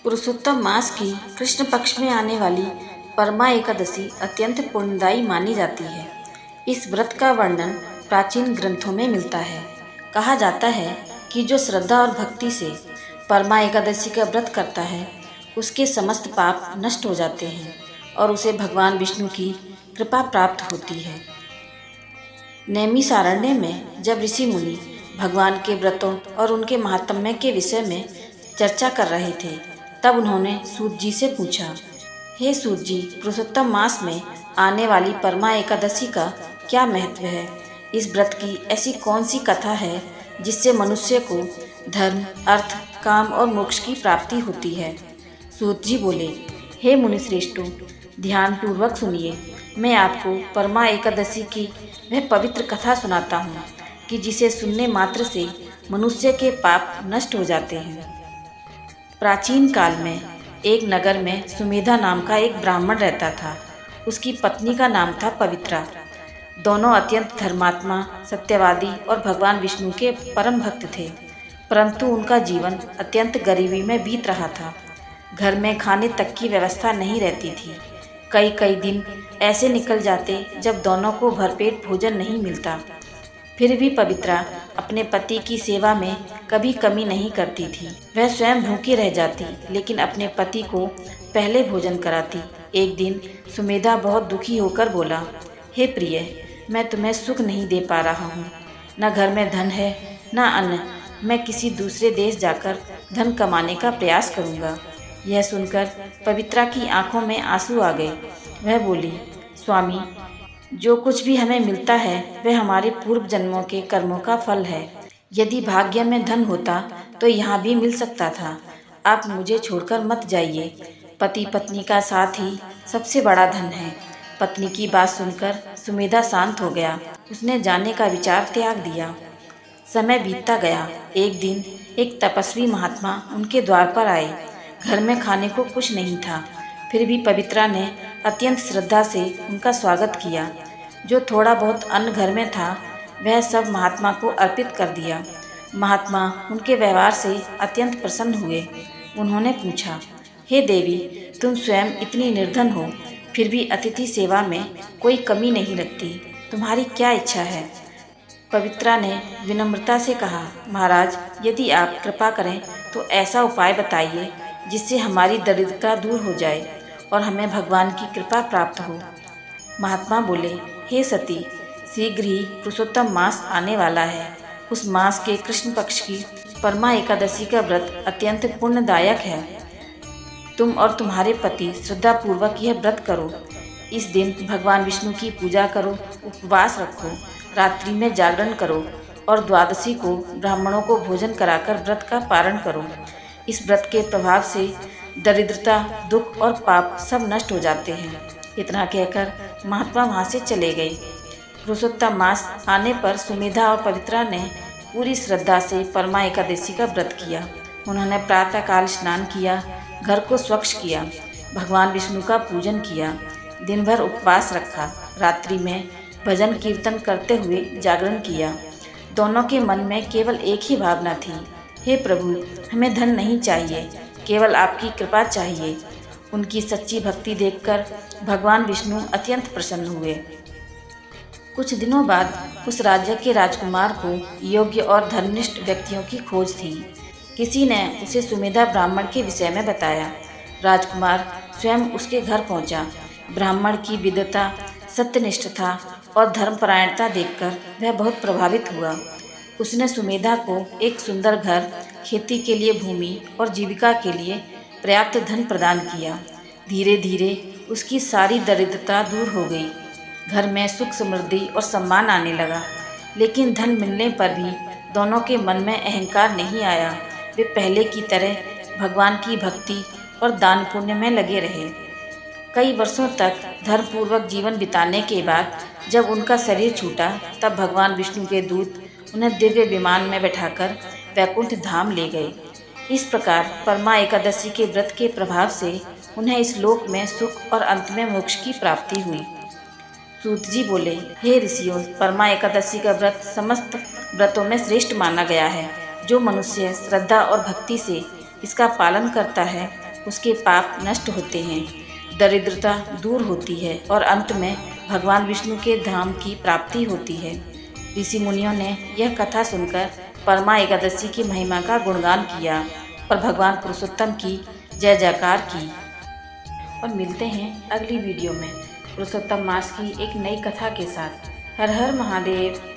पुरुषोत्तम मास की कृष्ण पक्ष में आने वाली परमा एकादशी अत्यंत पुण्यदायी मानी जाती है। इस व्रत का वर्णन प्राचीन ग्रंथों में मिलता है। कहा जाता है कि जो श्रद्धा और भक्ति से परमा एकादशी का व्रत करता है उसके समस्त पाप नष्ट हो जाते हैं और उसे भगवान विष्णु की कृपा प्राप्त होती है। नैमिषारण्य में जब ऋषि मुनि भगवान के व्रतों और उनके महात्म्य के विषय में चर्चा कर रहे थे, तब उन्होंने सूत जी से पूछा, हे सूत जी, पुरुषोत्तम मास में आने वाली परमा एकादशी का क्या महत्व है? इस व्रत की ऐसी कौन सी कथा है जिससे मनुष्य को धर्म, अर्थ, काम और मोक्ष की प्राप्ति होती है? सूत जी बोले, हे मुनिश्रेष्ठों, ध्यान पूर्वक सुनिए। मैं आपको परमा एकादशी की वह पवित्र कथा सुनाता हूँ कि जिसे सुनने मात्र से मनुष्य के पाप नष्ट हो जाते हैं। प्राचीन काल में एक नगर में सुमेधा नाम का एक ब्राह्मण रहता था। उसकी पत्नी का नाम था पवित्रा। दोनों अत्यंत धर्मात्मा, सत्यवादी और भगवान विष्णु के परम भक्त थे, परंतु उनका जीवन अत्यंत गरीबी में बीत रहा था। घर में खाने तक की व्यवस्था नहीं रहती थी। कई कई दिन ऐसे निकल जाते जब दोनों को भरपेट भोजन नहीं मिलता। फिर भी पवित्रा अपने पति की सेवा में कभी कमी नहीं करती थी। वह स्वयं भूखी रह जाती लेकिन अपने पति को पहले भोजन कराती। एक दिन सुमेधा बहुत दुखी होकर बोला, हे प्रिय, मैं तुम्हें सुख नहीं दे पा रहा हूँ। न घर में धन है न अन्न। मैं किसी दूसरे देश जाकर धन कमाने का प्रयास करूँगा। यह सुनकर पवित्रा की आंखों में आंसू आ गए। वह बोली, स्वामी, जो कुछ भी हमें मिलता है वह हमारे पूर्व जन्मों के कर्मों का फल है। यदि भाग्य में धन होता तो यहाँ भी मिल सकता था। आप मुझे छोड़कर मत जाइए। पति पत्नी का साथ ही सबसे बड़ा धन है। पत्नी की बात सुनकर सुमेधा शांत हो गया। उसने जाने का विचार त्याग दिया। समय बीतता गया। एक दिन एक तपस्वी महात्मा उनके द्वार पर आए। घर में खाने को कुछ नहीं था, फिर भी पवित्रा ने अत्यंत श्रद्धा से उनका स्वागत किया। जो थोड़ा बहुत अन्न घर में था वह सब महात्मा को अर्पित कर दिया। महात्मा उनके व्यवहार से अत्यंत प्रसन्न हुए। उन्होंने पूछा, हे देवी, तुम स्वयं इतनी निर्धन हो, फिर भी अतिथि सेवा में कोई कमी नहीं रखती। तुम्हारी क्या इच्छा है? पवित्रा ने विनम्रता से कहा, महाराज, यदि आप कृपा करें तो ऐसा उपाय बताइए जिससे हमारी दरिद्रता दूर हो जाए और हमें भगवान की कृपा प्राप्त हो। महात्मा बोले, हे सती, शीघ्र ही पुरुषोत्तम मास आने वाला है। उस मास के कृष्ण पक्ष की परमा एकादशी का व्रत अत्यंत पुण्यदायक है। तुम और तुम्हारे पति श्रद्धापूर्वक यह व्रत करो। इस दिन भगवान विष्णु की पूजा करो, उपवास रखो, रात्रि में जागरण करो और द्वादशी को ब्राह्मणों को भोजन कराकर व्रत का पारण करो। इस व्रत के प्रभाव से दरिद्रता, दुख और पाप सब नष्ट हो जाते हैं। इतना कहकर महात्मा वहाँ से चले गए। पुरुषोत्तम मास आने पर सुमेधा और पवित्रा ने पूरी श्रद्धा से परमा एकादशी का व्रत किया। उन्होंने प्रातःकाल स्नान किया, घर को स्वच्छ किया, भगवान विष्णु का पूजन किया, दिन भर उपवास रखा, रात्रि में भजन कीर्तन करते हुए जागरण किया। दोनों के मन में केवल एक ही भावना थी, हे प्रभु, हमें धन नहीं चाहिए, केवल आपकी कृपा चाहिए। उनकी सच्ची भक्ति देखकर भगवान विष्णु अत्यंत प्रसन्न हुए। कुछ दिनों बाद उस राज्य के राजकुमार को योग्य और धर्मनिष्ठ व्यक्तियों की खोज थी। किसी ने उसे सुमेधा ब्राह्मण के विषय में बताया। राजकुमार स्वयं उसके घर पहुंचा। ब्राह्मण की विद्वता, सत्यनिष्ठता और धर्मपरायणता देखकर वह बहुत प्रभावित हुआ। उसने सुमेधा को एक सुंदर घर, खेती के लिए भूमि और जीविका के लिए पर्याप्त धन प्रदान किया। धीरे धीरे उसकी सारी दरिद्रता दूर हो गई। घर में सुख, समृद्धि और सम्मान आने लगा। लेकिन धन मिलने पर भी दोनों के मन में अहंकार नहीं आया। वे पहले की तरह भगवान की भक्ति और दान पुण्य में लगे रहे। कई वर्षों तक धर्मपूर्वक जीवन बिताने के बाद जब उनका शरीर छूटा, तब भगवान विष्णु के दूत उन्हें दिव्य विमान में बैठाकर वैकुंठ धाम ले गए। इस प्रकार परमा एकादशी के व्रत के प्रभाव से उन्हें इस लोक में सुख और अंत में मोक्ष की प्राप्ति हुई। सूत जी बोले, हे ऋषियों, परमा एकादशी का व्रत समस्त व्रतों में श्रेष्ठ माना गया है। जो मनुष्य श्रद्धा और भक्ति से इसका पालन करता है उसके पाप नष्ट होते हैं, दरिद्रता दूर होती है और अंत में भगवान विष्णु के धाम की प्राप्ति होती है। ऋषि मुनियों ने यह कथा सुनकर परमा एकादशी की महिमा का गुणगान किया और भगवान पुरुषोत्तम की जय जयकार की। और मिलते हैं अगली वीडियो में पुरुषोत्तम मास की एक नई कथा के साथ। हर हर महादेव।